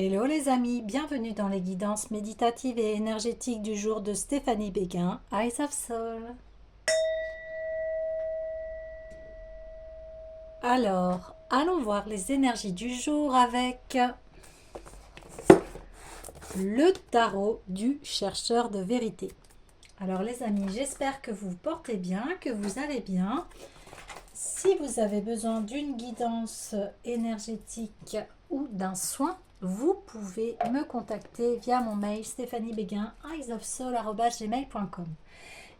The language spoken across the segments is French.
Hello les amis, bienvenue dans les guidances méditatives et énergétiques du jour de Stéphanie Béguin, Eyes of Soul. Alors, allons voir les énergies du jour avec le tarot du chercheur de vérité. Alors les amis, j'espère que vous vous portez bien, que vous allez bien. Si vous avez besoin d'une guidance énergétique ou d'un soin, vous pouvez me contacter via mon mail stéphaniebeguin@eyesofsoul@gmail.com.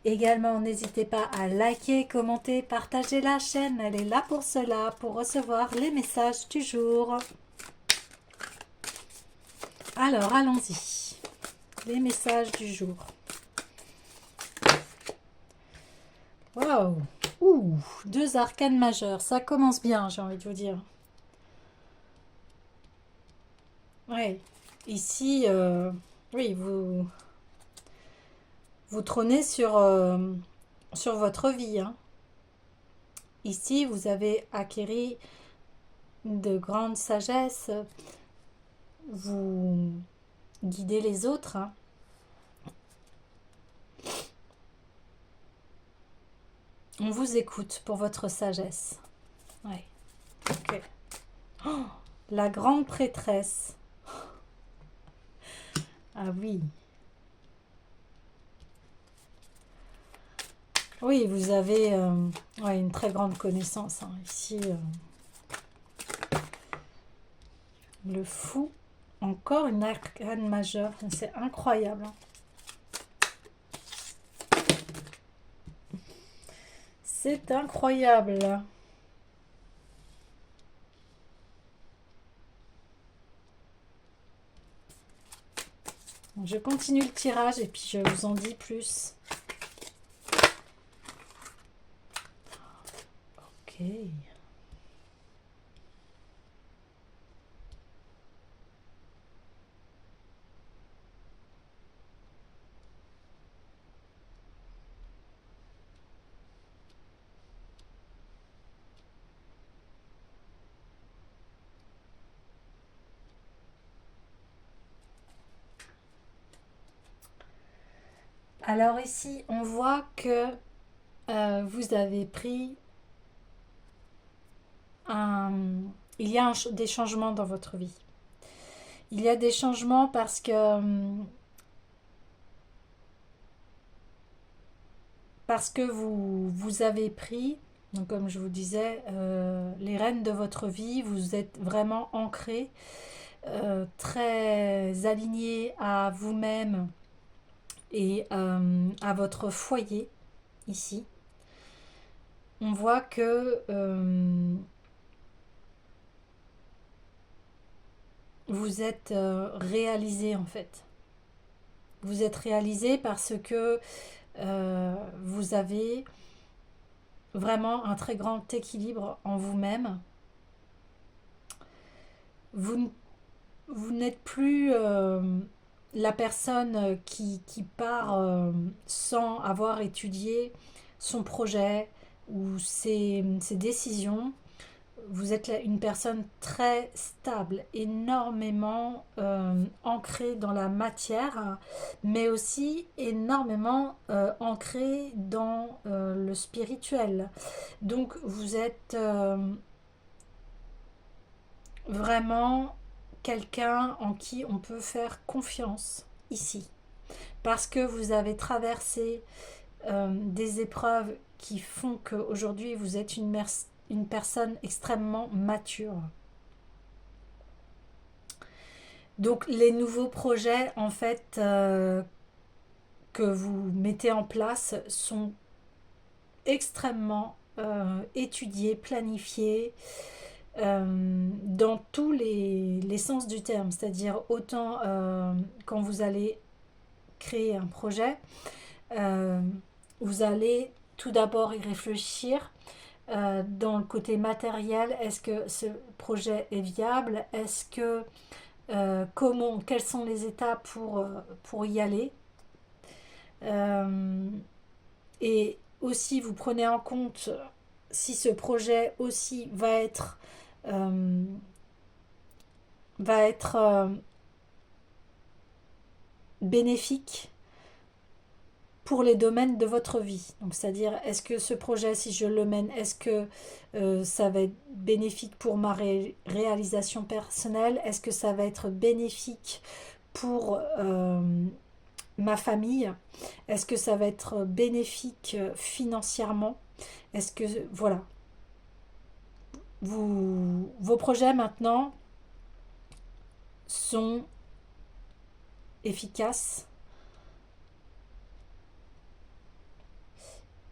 Également, n'hésitez pas à liker, commenter, partager la chaîne. Elle est là pour cela, pour recevoir les messages du jour. Alors, allons-y. Les messages du jour. Waouh! Ouh, deux arcanes majeures. Ça commence bien, j'ai envie de vous dire. Ouais. Ici, oui, vous trônez sur votre vie. Hein. Ici, vous avez acquéri de grandes sagesse. Vous guidez les autres. Hein. On vous écoute pour votre sagesse. Ouais. Ok. Oh, la grande prêtresse. Ah oui. Oui, vous avez ouais, une très grande connaissance. Hein. Ici, le fou. Encore une arcane majeure. C'est incroyable. Hein. C'est incroyable. Je continue le tirage et puis je vous en dis plus. Ok. Alors ici, on voit que vous avez pris un... Il y a des changements dans votre vie. Il y a des changements parce que vous avez pris, donc comme je vous disais, les rênes de votre vie. Vous êtes vraiment ancré, très aligné à vous-même et à votre foyer ici. On voit que vous êtes réalisé en fait. Vous êtes réalisé parce que vous avez vraiment un très grand équilibre en vous-même. Vous, vous n'êtes plus la personne qui part sans avoir étudié son projet ou ses décisions. Vous êtes une personne très stable, énormément ancrée dans la matière, mais aussi énormément ancrée dans le spirituel. Donc vous êtes vraiment quelqu'un en qui on peut faire confiance ici. Parce que vous avez traversé des épreuves qui font qu'aujourd'hui vous êtes une personne extrêmement mature. Donc les nouveaux projets en fait que vous mettez en place sont extrêmement étudiés, planifiés dans tous les sens du terme. C'est-à-dire autant quand vous allez créer un projet, vous allez tout d'abord y réfléchir dans le côté matériel. Est-ce que ce projet est viable? Est-ce que quelles sont les étapes pour y aller? Et aussi vous prenez en compte si ce projet aussi va être bénéfique pour les domaines de votre vie. Donc, c'est-à-dire, est-ce que ce projet, si je le mène, est-ce que ça va être bénéfique pour ma réalisation personnelle? Est-ce que ça va être bénéfique pour ma famille? Est-ce que ça va être bénéfique financièrement? Est-ce que, voilà, vos projets maintenant sont efficaces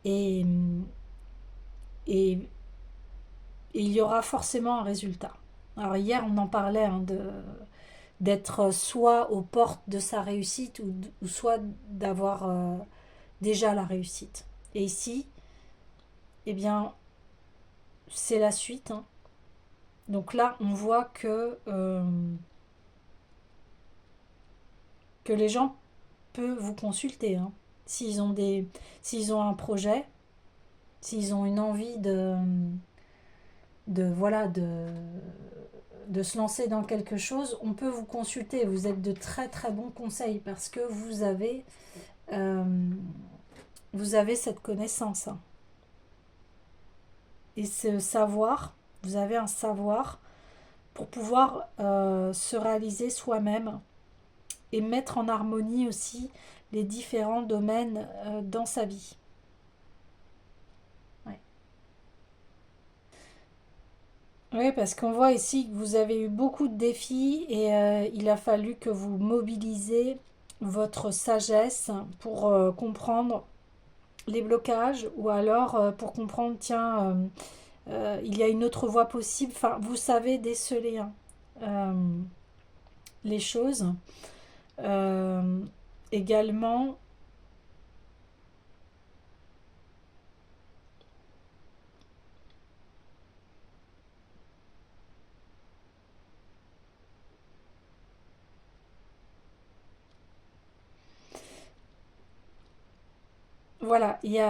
et, et il y aura forcément un résultat. Alors hier, on en parlait hein, d'être soit aux portes de sa réussite ou soit d'avoir déjà la réussite. Et ici, eh bien, c'est la suite. Hein. Donc là, on voit que les gens peuvent vous consulter. Hein. S'ils ont un projet, s'ils ont une envie voilà, de se lancer dans quelque chose, on peut vous consulter. Vous êtes de très très bons conseils parce que euh, vous avez cette connaissance. Hein. Et ce savoir, vous avez un savoir pour pouvoir se réaliser soi-même et mettre en harmonie aussi les différents domaines dans sa vie. Ouais. Oui, parce qu'on voit ici que vous avez eu beaucoup de défis et il a fallu que vous mobilisez votre sagesse pour comprendre les blocages ou alors pour comprendre, tiens, il y a une autre voie possible. Enfin, vous savez déceler hein, euh, les choses. Euh, également, voilà, il y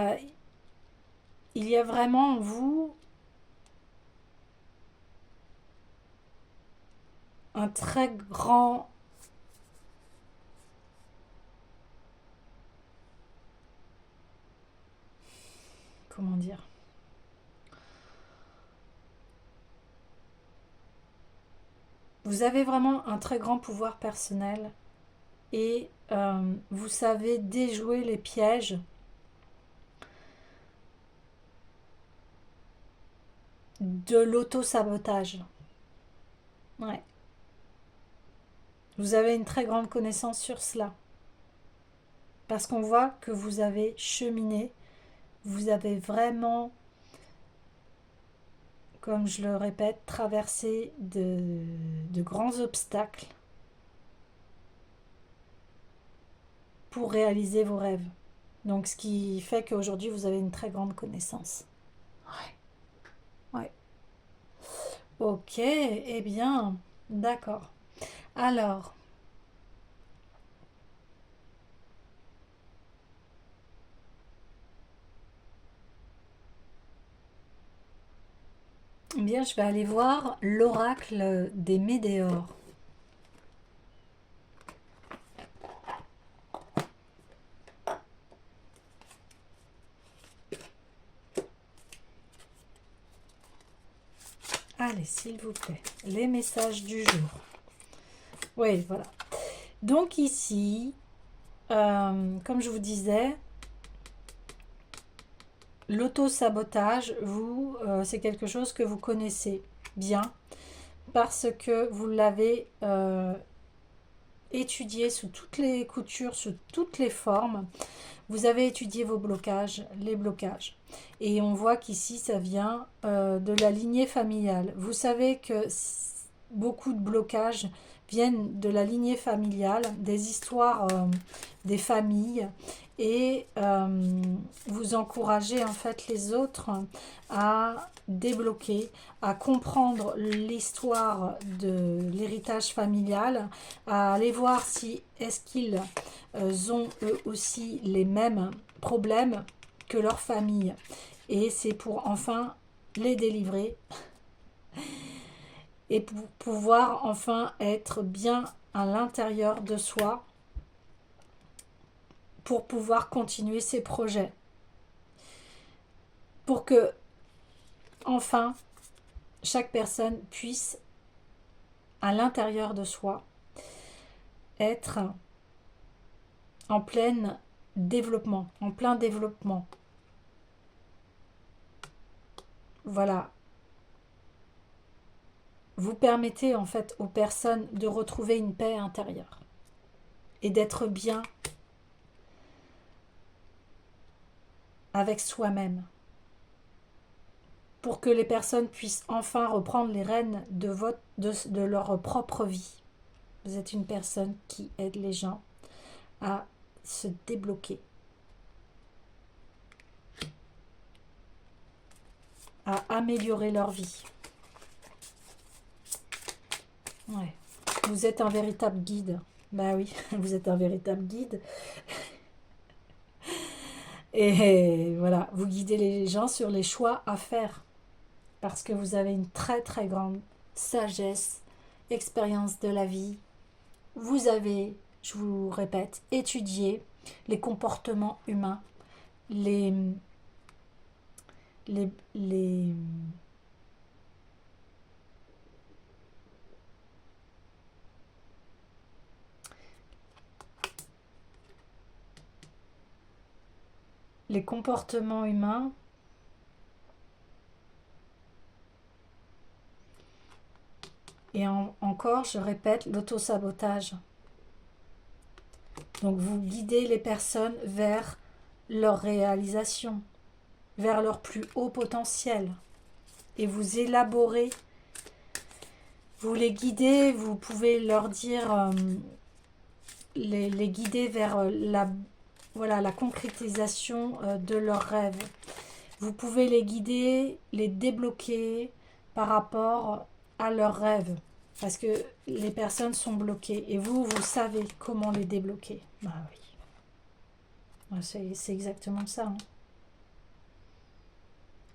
a vraiment en vous un très grand, comment dire, vous avez vraiment un très grand pouvoir personnel et vous savez déjouer les pièges de l'auto-sabotage. Ouais. Vous avez une très grande connaissance sur cela. Parce qu'on voit que vous avez cheminé, vous avez vraiment, comme je le répète, traversé de grands obstacles pour réaliser vos rêves. Donc ce qui fait qu'aujourd'hui vous avez une très grande connaissance. Ouais. Ouais. Ok, eh bien, d'accord. Alors, eh bien, je vais aller voir l'oracle des météores. Allez, s'il vous plaît, les messages du jour. Oui, voilà. Donc ici, comme je vous disais, l'auto-sabotage, c'est quelque chose que vous connaissez bien parce que vous l'avez étudié sous toutes les coutures, sous toutes les formes. Vous avez étudié vos blocages, les blocages. Et on voit qu'ici, ça vient de la lignée familiale. Vous savez que beaucoup de blocages viennent de la lignée familiale, des histoires des familles. Et vous encouragez en fait les autres à débloquer, à comprendre l'histoire de l'héritage familial, à aller voir si est-ce qu'ils ont eux aussi les mêmes problèmes que leur famille. Et c'est pour enfin les délivrer et pour pouvoir enfin être bien à l'intérieur de soi pour pouvoir continuer ses projets. Pour que, enfin, chaque personne puisse, à l'intérieur de soi, être en plein développement, en plein développement. Voilà. Vous permettez en fait aux personnes de retrouver une paix intérieure et d'être bien avec soi-même, pour que les personnes puissent enfin reprendre les rênes de leur propre vie. Vous êtes une personne qui aide les gens à se débloquer, à améliorer leur vie. Ouais. Vous êtes un véritable guide. Bah oui, vous êtes un véritable guide. Et voilà, vous guidez les gens sur les choix à faire. Parce que vous avez une très très grande sagesse, expérience de la vie. Vous avez, je vous répète, étudié les comportements humains, les, les, les, les comportements humains et encore, je répète, l'autosabotage. Donc vous guidez les personnes vers leur réalisation, vers leur plus haut potentiel. Et vous élaborez, vous les guidez, vous pouvez leur dire, les guider vers la concrétisation de leurs rêves. Vous pouvez les guider, les débloquer par rapport à leurs rêves. Parce que les personnes sont bloquées. Et vous savez comment les débloquer. Bah oui. C'est exactement ça. Hein.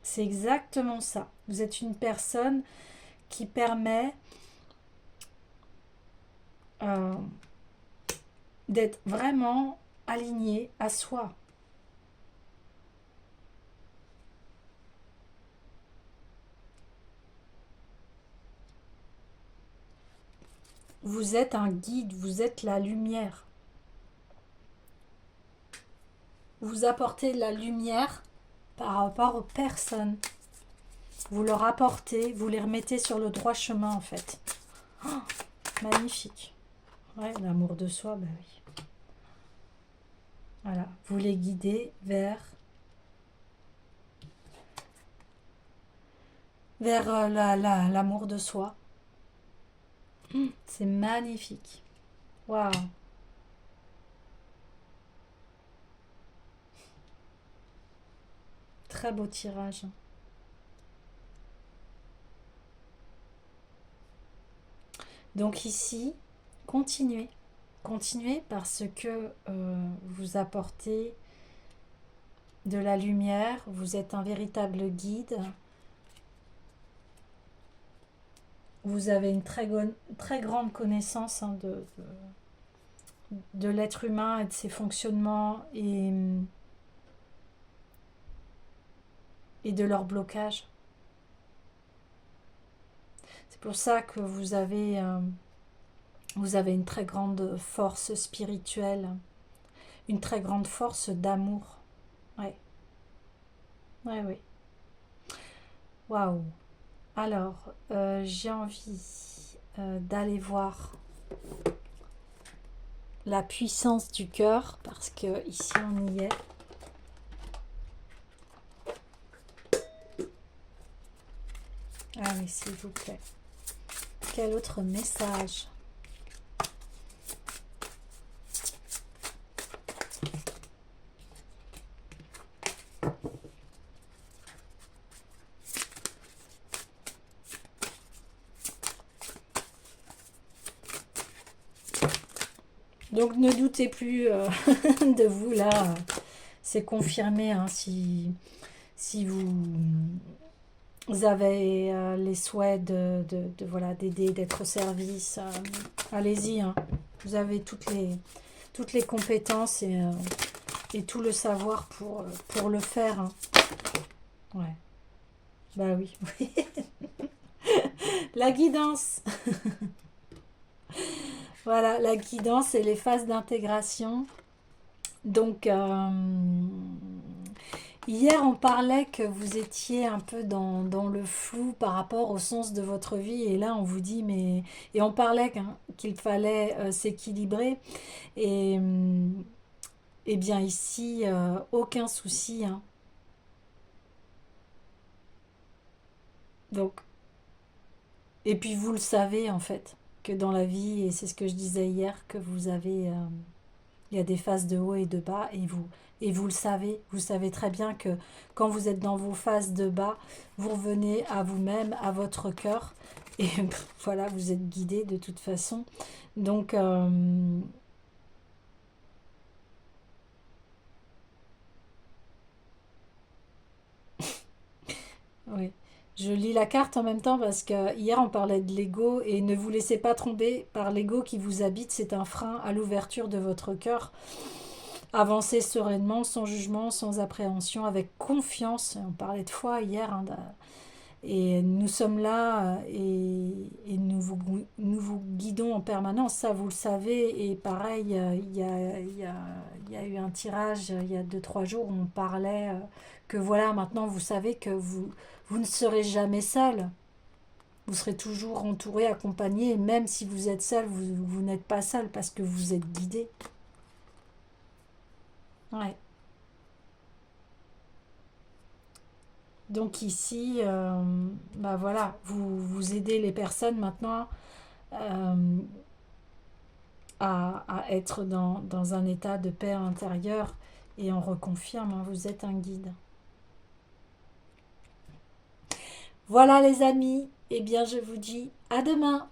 C'est exactement ça. Vous êtes une personne qui permet d'être vraiment aligné à soi. Vous êtes un guide, vous êtes la lumière. Vous apportez la lumière par rapport aux personnes. Vous leur apportez, vous les remettez sur le droit chemin en fait. Oh, magnifique. Ouais, l'amour de soi, bah oui. Voilà, vous les guidez vers l'amour de soi. C'est magnifique. Waouh. Très beau tirage. Donc ici, continuez. Continuez parce que vous apportez de la lumière, vous êtes un véritable guide. Vous avez une très grande connaissance de l'être humain et de ses fonctionnements et de leur blocage. C'est pour ça que vous avez une très grande force spirituelle, une très grande force d'amour. Ouais. Ouais, oui. Waouh. Alors, j'ai envie d'aller voir la puissance du cœur, parce que ici on y est. Ah oui, s'il vous plaît. Quel autre message? Donc ne doutez plus de vous là, c'est confirmé. Hein, si vous avez les souhaits voilà, d'aider, d'être au service, allez-y. Hein. Vous avez toutes les compétences et et tout le savoir pour le faire. Hein. Ouais. Bah oui. La guidance. Voilà, la guidance et les phases d'intégration. Donc, hier, on parlait que vous étiez un peu dans le flou par rapport au sens de votre vie. Et là, on vous dit, mais... Et on parlait qu'il fallait s'équilibrer. Et, eh bien, ici, aucun souci. Hein. Donc, et puis, vous le savez, en fait, que dans la vie, et c'est ce que je disais hier, que vous avez... il y a des phases de haut et de bas et vous le savez, vous savez très bien que quand vous êtes dans vos phases de bas, vous revenez à vous-même, à votre cœur et voilà, vous êtes guidé de toute façon. Donc, oui. Je lis la carte en même temps parce que hier on parlait de l'ego et ne vous laissez pas tromper par l'ego qui vous habite, c'est un frein à l'ouverture de votre cœur. Avancez sereinement, sans jugement, sans appréhension, avec confiance. On parlait de foi hier, hein, et nous sommes là et nous vous guidons en permanence, ça vous le savez. Et pareil, il y a eu un tirage il y a 2 3 jours où on parlait que voilà, maintenant vous savez que vous ne serez jamais seul. Vous serez toujours entouré, accompagné, et même si vous êtes seul, vous n'êtes pas seul parce que vous êtes guidé. Ouais. Donc ici, bah voilà, vous aidez les personnes maintenant euh, à être dans un état de paix intérieure et on reconfirme, hein, vous êtes un guide. Voilà les amis, eh bien je vous dis à demain.